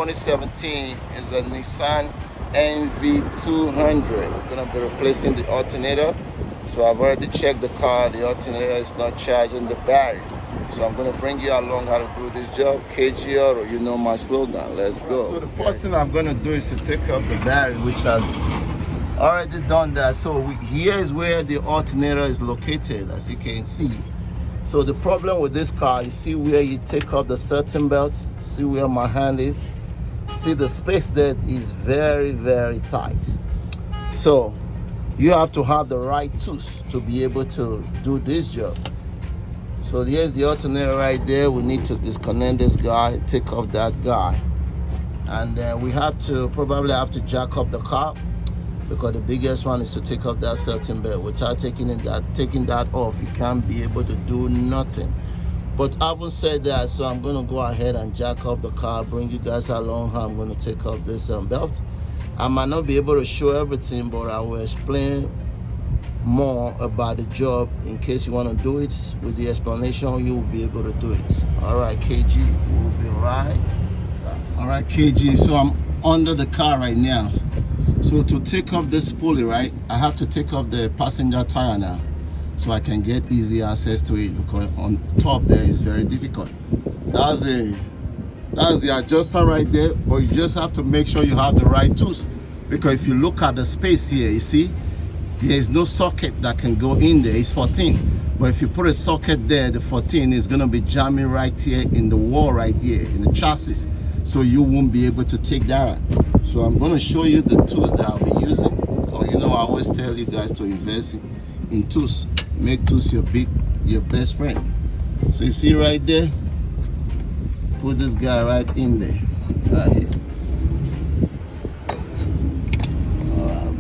2017 is a Nissan NV200. I'm gonna be replacing the alternator. So I've already checked the car. The alternator is not charging the battery. So I'm gonna bring you along how to do this job. KG Auto, you know my slogan. Let's go. So the first thing I'm gonna do is to take off the battery, which has already done that. So here is where the alternator is located, as you can see. So the problem with this car, you see where you take off the certain belt, see where my hand is, see the space there is very, very tight. So you have to have the right tools to be able to do this job. So here's the alternator right there. We need to disconnect this guy, take off that guy. And then we probably have to jack up the car, because the biggest one is to take off that certain belt. Without taking that off, you can't be able to do nothing. But I haven't said that, so I'm going to go ahead and jack up the car, bring you guys along how I'm going to take off this belt. I might not be able to show everything, but I will explain more about the job. In case you want to do it, with the explanation, you will be able to do it. All right, KG, we'll be right. All right, KG, so I'm under the car right now. So to take off this pulley, right, I have to take off the passenger tire now, so I can get easy access to it, because on top there is very difficult. That's the adjuster right there, but you just have to make sure you have the right tools, because if you look at the space here, you see there is no socket that can go in there. It's 14, but if you put a socket there, the 14 is going to be jamming right here in the wall right here in the chassis, so you won't be able to take that out. So I'm going to show you the tools that I'll be using. So, you know, I always tell you guys to invest in tools. Make tools your best friend. So you see right there, put this guy right in there, right here.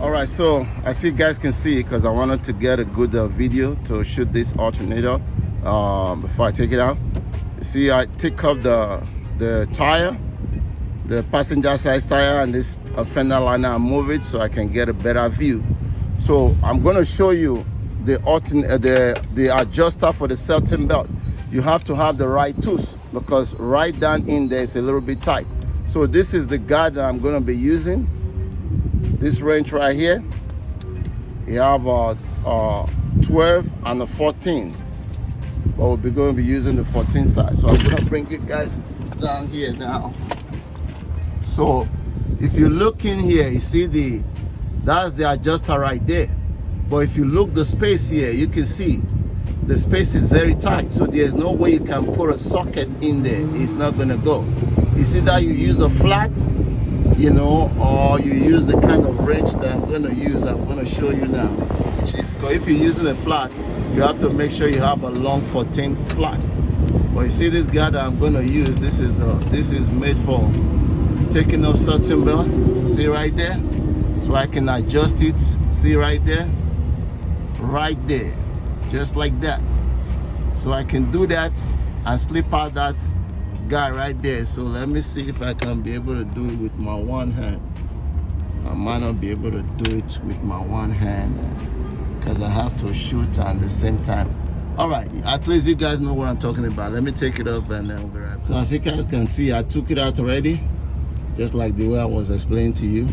All right, so as you guys can see, because I wanted to get a good video to shoot this alternator before I take it out. You see, I take off the tire, the passenger side tire, and this fender liner, and move it so I can get a better view. So I'm going to show you the adjuster for the certain belt. You have to have the right tools, because right down in there is a little bit tight. So this is the guide that I'm going to be using. This wrench right here, you have a 12 and a 14, but we'll be going to be using the 14 side. So I'm going to bring you guys down here now. So if you look in here, you see that's the adjuster right there. But if you look the space here, you can see the space is very tight. So there's no way you can put a socket in there. It's not gonna go. You see that you use a flat, you know, or you use the kind of wrench that I'm gonna use. I'm gonna show you now. If you're using a flat, you have to make sure you have a long 14 flat. But you see this guy that I'm gonna use, this is made for taking off certain belts. See right there? So I can adjust it. See right there? Right there. Just like that. So I can do that and slip out that guy right there. So let me see if I can be able to do it with my one hand. I might not be able to do it with my one hand, because I have to shoot at the same time. All right, at least you guys know what I'm talking about. Let me take it up and then we'll be right back. So as you guys can see, I took it out already, just like the way I was explaining to you.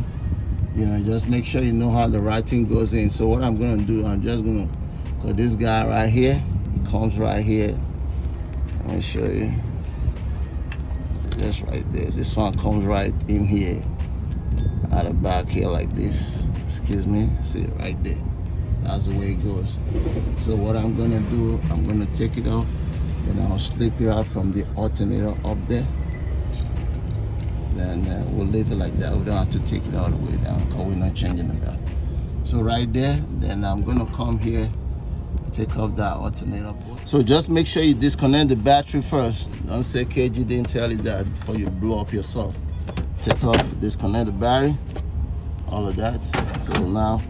You know, just make sure you know how the right thing goes in. So what I'm gonna do, I'm just gonna put this guy right here. He comes right here. Let me show you. Just right there. This one comes right in here, out the back here like this. Excuse me. See it right there. That's the way it goes. So what I'm gonna do, I'm gonna take it off, then I'll slip it out from the alternator up there. Then we'll leave it like that. We don't have to take it all the way down, because we're not changing the belt. So right there, then I'm gonna come here, take off that alternator board. So just make sure you disconnect the battery first. Don't say KG didn't tell you that before you blow up yourself. Take off, disconnect the battery, all of that. So now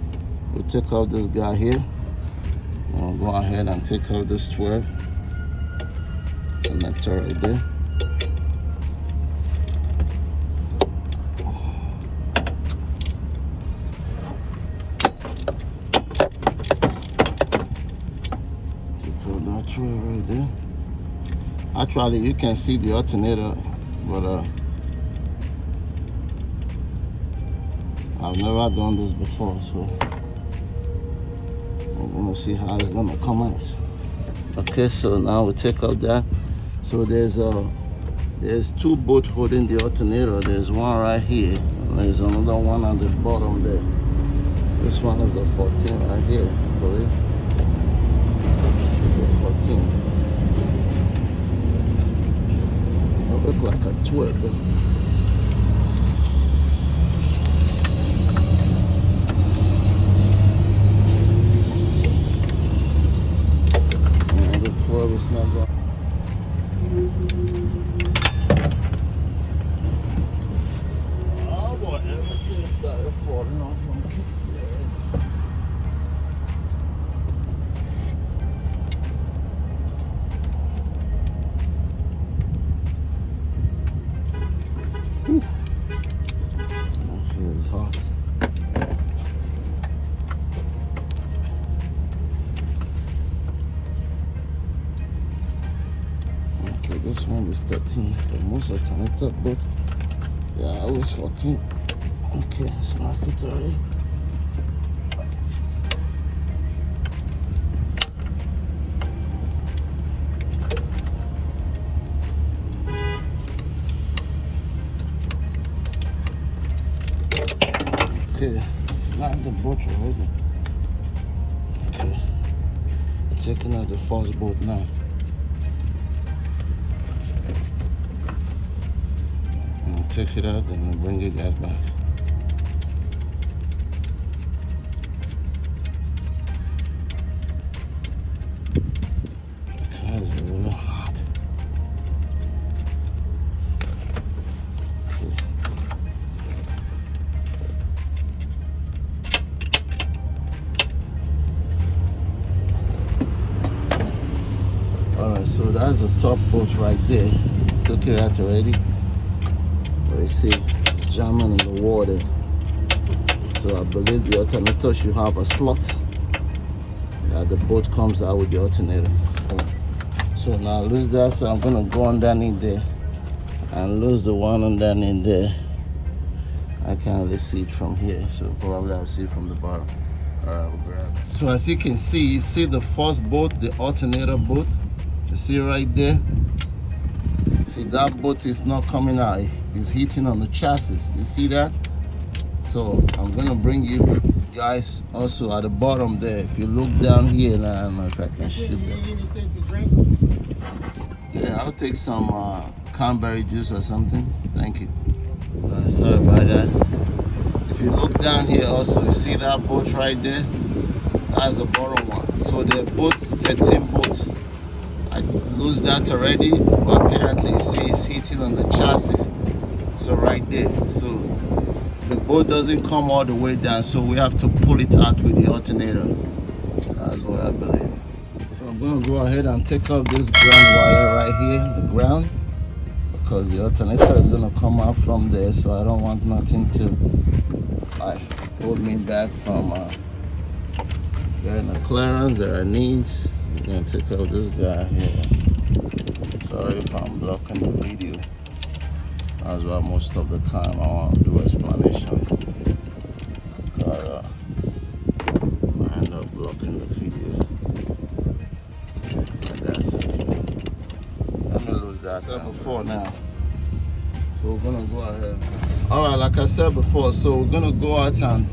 we'll take off this guy here. I'll go ahead and take off this 12 connector right there. Right there. Actually, you can see the alternator, but I've never done this before, so I'm gonna see how it's gonna come out. Okay, so now we take out that. So there's two bolts holding the alternator. There's one right here, and there's another one on the bottom there. This one is a 14 right here, I believe. It's a 14. It looks like a 12 though. It's not going. Oh boy, everything started falling off from here. It's hot. This one is 13 for most alternator, but yeah, I was 14. Okay, let's knock it already. Okay, knock the bolt already. Okay, checking out the first bolt now. Check it out and I'll bring you guys back. It's a little hot. Okay. Alright, so that's the top bolt right there. Took it out already. You see, it's jamming in the water. So I believe the alternator should have a slot that the bolt comes out with the alternator. So now lose that, so I'm gonna go underneath there and lose the one underneath there. I can't really see it from here, so probably I'll see it from the bottom. Alright, we'll grab it. So as you can see, you see the first bolt, the alternator bolt. You see right there? See, that bolt is not coming out. It's hitting on the chassis. You see that? So I'm gonna bring you guys also at the bottom there. If you look down here, now I don't know if I can shoot that. Yeah, I'll take some cranberry juice or something. Thank you. Sorry about that. If you look down here also, you see that bolt right there? That's the bottom one. So they're both 13 bolts. I lose that already, but apparently you see it's hitting on the chassis. So right there, so the bolt doesn't come all the way down, so we have to pull it out with the alternator. That's what I believe. So I'm gonna go ahead and take off this ground wire right here, the ground, because the alternator is gonna come out from there, so I don't want nothing to like hold me back from getting a clearance that I need. I'm gonna take out this guy here. Sorry if I'm blocking the video. That's why most of the time I want to do explanation. Because I end up blocking the video. But that's okay. Let me lose that. I said before now. So we're gonna go ahead. Alright, like I said before, so we're gonna go out and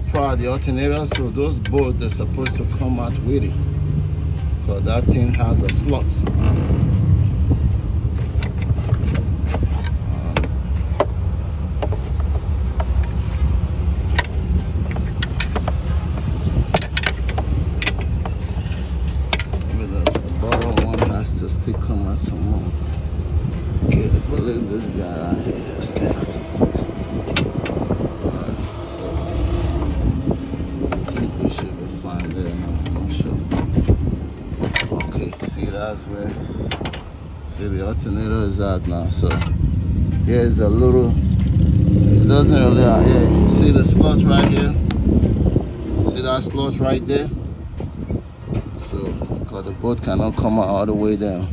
prod the alternator, so those bolts are supposed to come out with it, because that thing has a slot. Maybe the bottom one has to still come out some more. Okay, but look at this guy right here. Let's get out of here. That's where, see, the alternator is out now. So here's a little, it doesn't really, yeah, you see the slot right here, see that slot right there? So because the bolt cannot come out all the way down,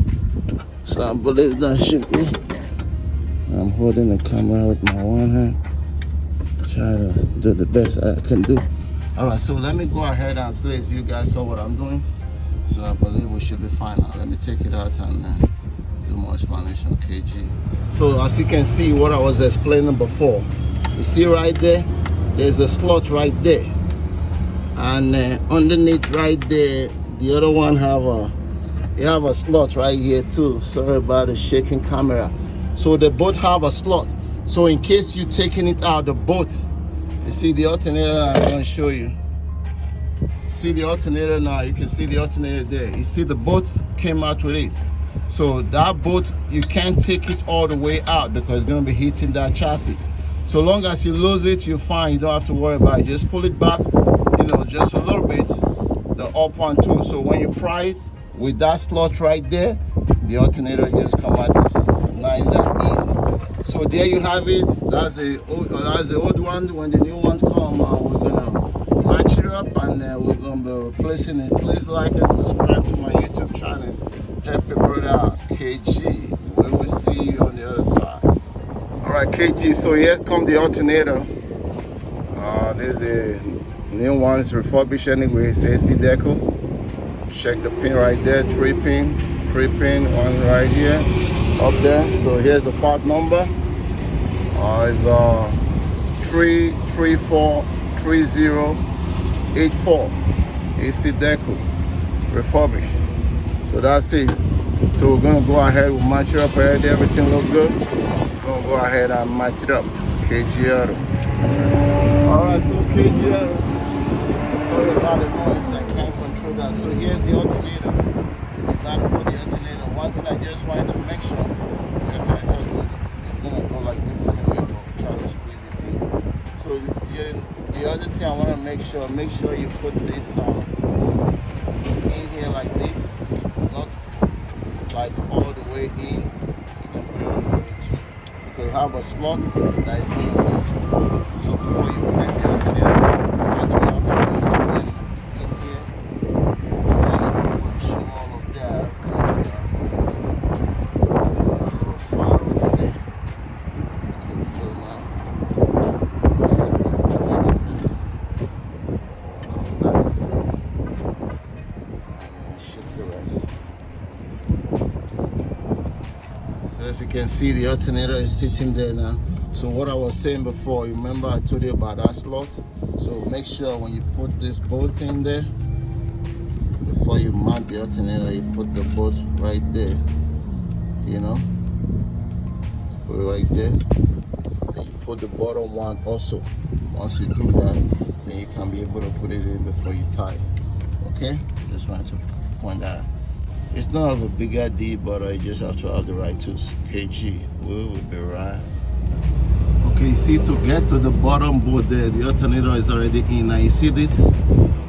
so I believe that should be, I'm holding the camera with my one hand, Try to do the best I can do. All right, so let me go ahead and slay. You guys saw what I'm doing, so I believe we should be fine now. Let me take it out and do more explanation. KG. So as you can see, what I was explaining before, you see right there, there's a slot right there, and underneath right there, the other one you have a slot right here too. Sorry about the shaking camera. So they both have a slot. So in case you're taking it out, the both, you see the alternator, I'm going to show you. See the alternator now, you can see the alternator there. You see the both came out with it. So that both, you can't take it all the way out because it's going to be hitting that chassis. So long as you lose it, you're fine. You don't have to worry about it. Just pull it back, you know, just a little bit, the up one too. So when you pry it with that slot right there, the alternator just come out nice and easy. So there you have it. That's the old one. When the new ones come, we're gonna match it up, and we're gonna be replacing it. Please like and subscribe to my YouTube channel. Help your brother KG. We will see you on the other side. All right, KG. So here come the alternator. There's a new one. It's refurbished anyway. It's AC deco. Check the pin right there. 3 pin, one right here, up there. So here's the part number. It's 3343084 AC deco refurbished. So that's it. So we're gonna go ahead, we'll match it up. Everything looks good. We're gonna go ahead and match it up. KG Auto. All right, so KG Auto. Sorry about the noise, I can't control that. So here's the alternator. You gotta put the alternator. One thing I just wanted to make sure, after I tell you, it's gonna go like this anyway, but try to squeeze it in. So the other thing I wanna make sure you put this in here like this, not like all the way in. You can put it all the way too. Because you have a slot that is in here. So before you put the alternator, first we have to put it in here. And show all of that because a little far off there. Okay, so now you set that right in there. Come back. And shoot the rest. So as you can see, the alternator is sitting there now. So what I was saying before, remember I told you about that slot? So make sure when you put this bolt in there, before you mount the alternator, you put the bolt right there, you know? Put it right there. Then you put the bottom one also. Once you do that, then you can be able to put it in before you tie it. Okay? Just wanted to point that out. It's not of a bigger deal, but you just have to have the right tools. KG, we will be right. Okay, you see, to get to the bottom board there, the alternator is already in. Now you see this?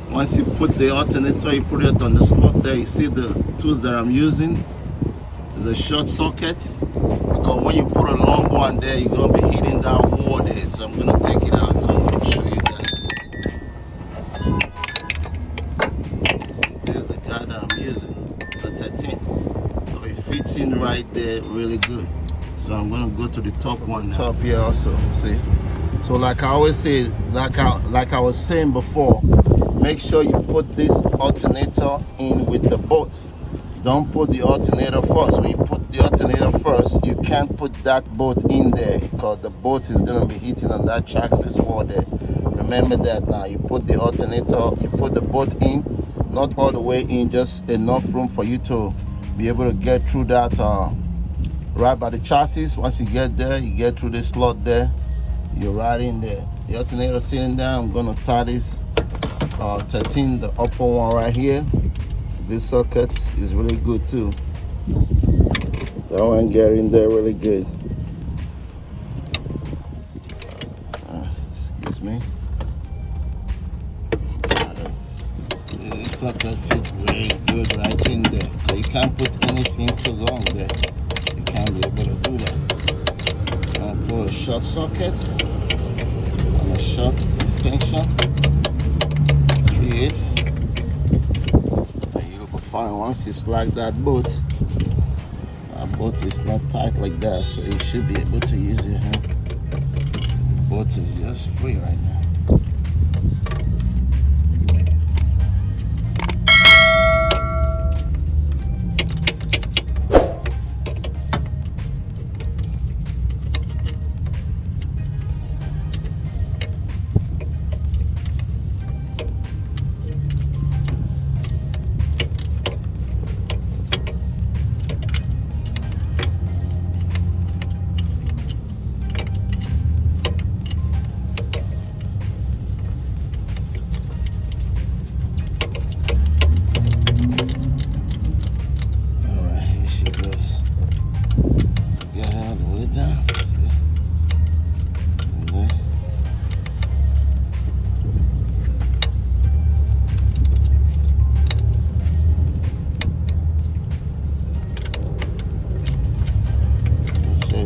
Once you put the alternator, you put it on the slot there. You see the tools that I'm using? The short socket. Because when you put a long one there, you're going to be hitting that wall there. So I'm going to take it out so I'll show you guys. See, this is the guy that I'm using. It's a 13. So it fits in right there really good. So I'm gonna go to the top one now. Top here also, see. So like I always say, like I was saying before, make sure you put this alternator in with the bolt. Don't put the alternator first. When you put the alternator first, you can't put that bolt in there because the bolt is gonna be hitting on that chassis wall there. Remember that now. You put the alternator, you put the bolt in, not all the way in, just enough room for you to be able to get through that right by the chassis. Once you get there, you get through the slot there, you're right in there. The alternator sitting down. I'm gonna tie this 13, the upper one right here. This socket is really good too. That one get in there really good. Excuse me. This socket fits very good right in there. So you can't put anything too long there. You can't be able to do that. I'll put a short socket and a short extension. 3/8. And you'll be fine. Once you slack that bolt is not tight like that, so you should be able to use your hand. boat is just free right now.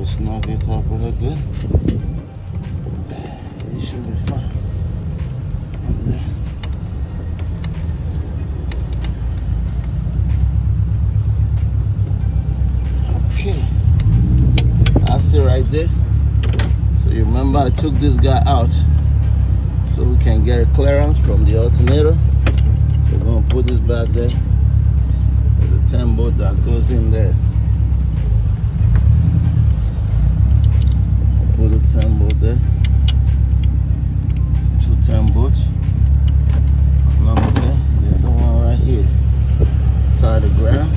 Snug it up really good. It should be fine. Okay, that's it right there. So you remember I took this guy out so we can get a clearance from the alternator. So we're gonna put this back there. There's a 10 bolt that goes in there. Put a 10 bolt there. 2 10 bolts. Another there. The other one right here. Tie the ground.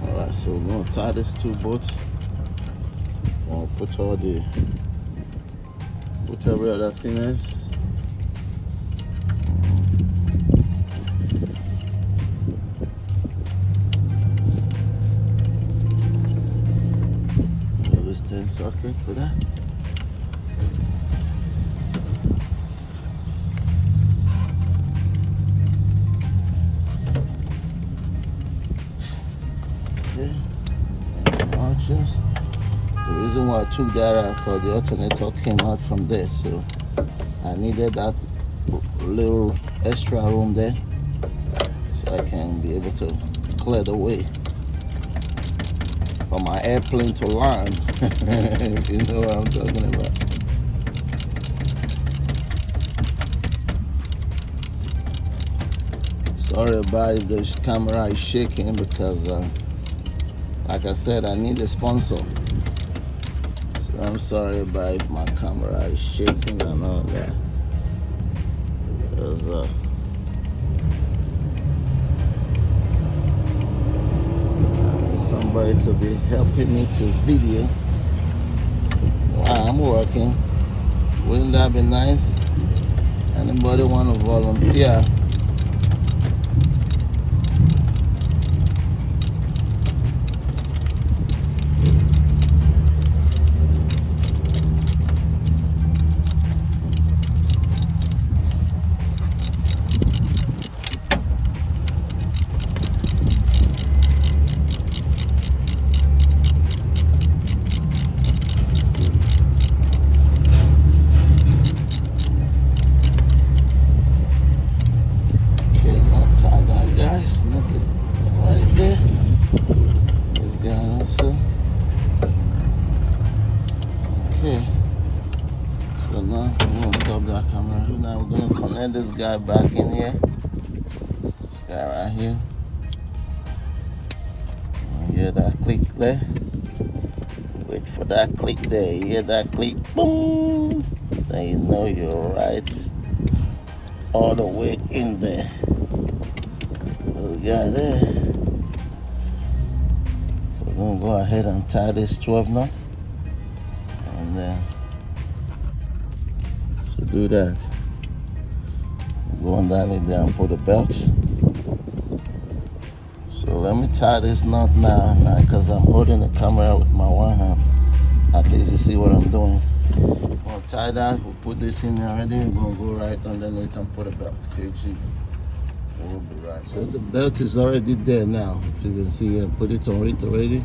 Alright, so we're gonna tie these 2 bolts. We're gonna put all the whatever other thing is. Socket for that. Okay. Arches. The reason why I took that out because the alternator came out from there, so I needed that little extra room there so I can be able to clear the way for my airplane to land. If you know what I'm talking about. Sorry about if the camera is shaking because like I said, I need a sponsor. So I'm sorry about if my camera is shaking and all that. Because somebody to be helping me to video while I'm working. Wouldn't that be nice? Anybody want to volunteer? This guy back in here. This guy right here. You hear that click there? Wait for that click there. You hear that click? Boom! Then you know you're right all the way in there. This guy there. So we're gonna go ahead and tie this 12 knots. And then so do that. Go underneath there and put the belt. So let me tie this knot now because I'm holding the camera with my one hand. At least you see what I'm doing. I'm gonna tie that, we'll put this in there already. We're gonna go right underneath and put a belt. KG. We'll be right. So the belt is already there now. If you can see, I put it on it already.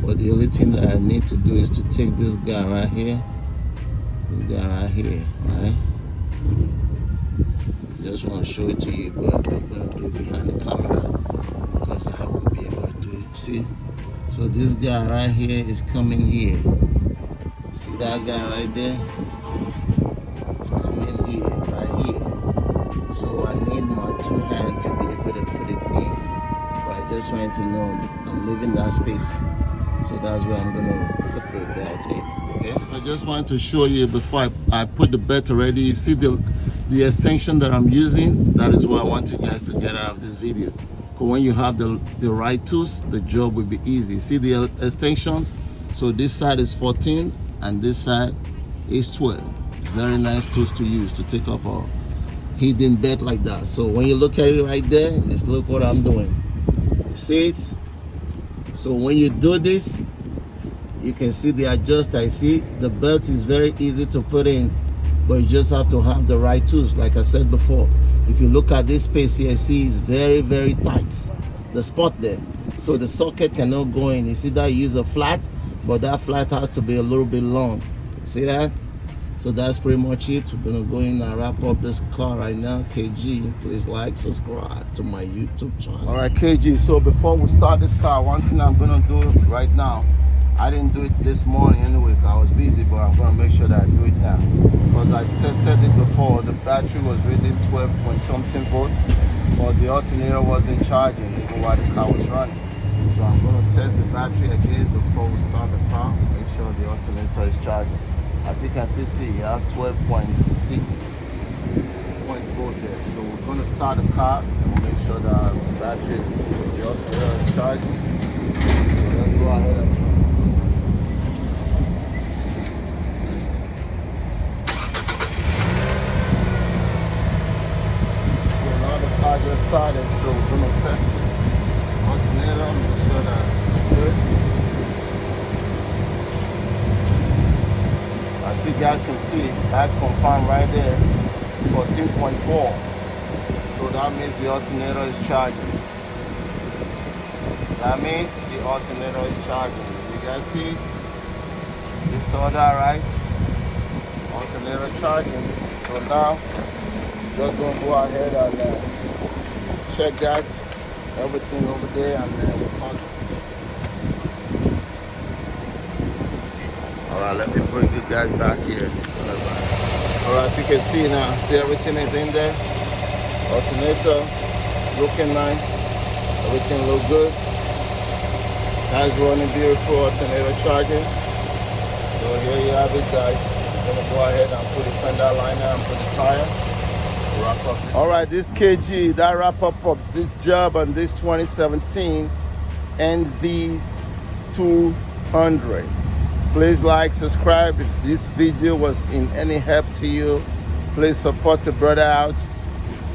But the only thing that I need to do is to take this guy right here. This guy right here, right? Just want to show it to you, but I'm going to do it behind the camera because I won't be able to do it. See? So this guy right here is coming here. See that guy right there? It's coming here, right here. So I need my 2 hands to be able to put it in. But I just want to know I'm leaving that space. So that's where I'm gonna put the belt in. Okay? I just want to show you before I put the belt already. You see the extension that I'm using? That is what I want you guys to get out of this video. Because when you have the right tools, the job will be easy. See the extension? So this side is 14 and this side is 12. It's very nice tools to use to take off a hidden belt like that. So when you look at it right there, just look what I'm doing. You see it? So when you do this, you can see the adjuster. I see the belt is very easy to put in, but you just have to have the right tools. Like I said before, if you look at this space here, see it's very, very tight, the spot there. So the socket cannot go in. You see that you use a flat, but that flat has to be a little bit long. You see that? So that's pretty much it. We're gonna go in and wrap up this car right now. KG, please like, subscribe to my YouTube channel. All right, KG, so before we start this car, one thing I'm gonna do right now, I didn't do it this morning anyway because I was busy, but I'm gonna make sure that I do it now. Because I tested it before, the battery was reading 12 point something volts, but the alternator wasn't charging even while the car was running. So I'm gonna test the battery again before we start the car, make sure the alternator is charging. As you can still see, you have 12.6 volt there. So we're going to start the car and we'll make sure that the battery the alternator is charging. So let's go ahead and start. So now the car just started, so we're going to test the alternator, make sure that it's good. As you guys can see, that's confirmed right there, 14.4. So that means the alternator is charging. That means the alternator is charging. You guys see? You saw that, right? Alternator charging. So now, just gonna go ahead and check that, everything over there, and then we'll call it. Alright, let me bring you guys back here. Alright, as you can see now, see everything is in there. Alternator, looking nice. Everything look good. Guys running beautiful, alternator charging. So here you have it, guys. I'm gonna go ahead and put the fender liner and put the tire. Wrap up. Alright, this KG, that wrap up of this job on this 2017 NV200. Please like, subscribe. If this video was in any help to you, please support the brother out.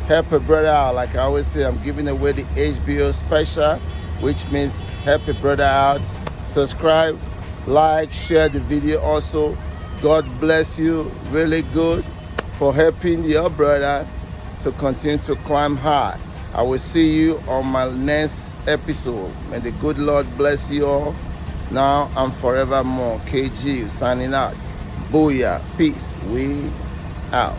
Help a brother out. Like I always say, I'm giving away the HBO special, which means help a brother out. Subscribe, like, share the video also. God bless you really good for helping your brother to continue to climb high. I will see you on my next episode. May the good Lord bless you all. Now and forevermore. KG signing out. Booyah. Peace. We out.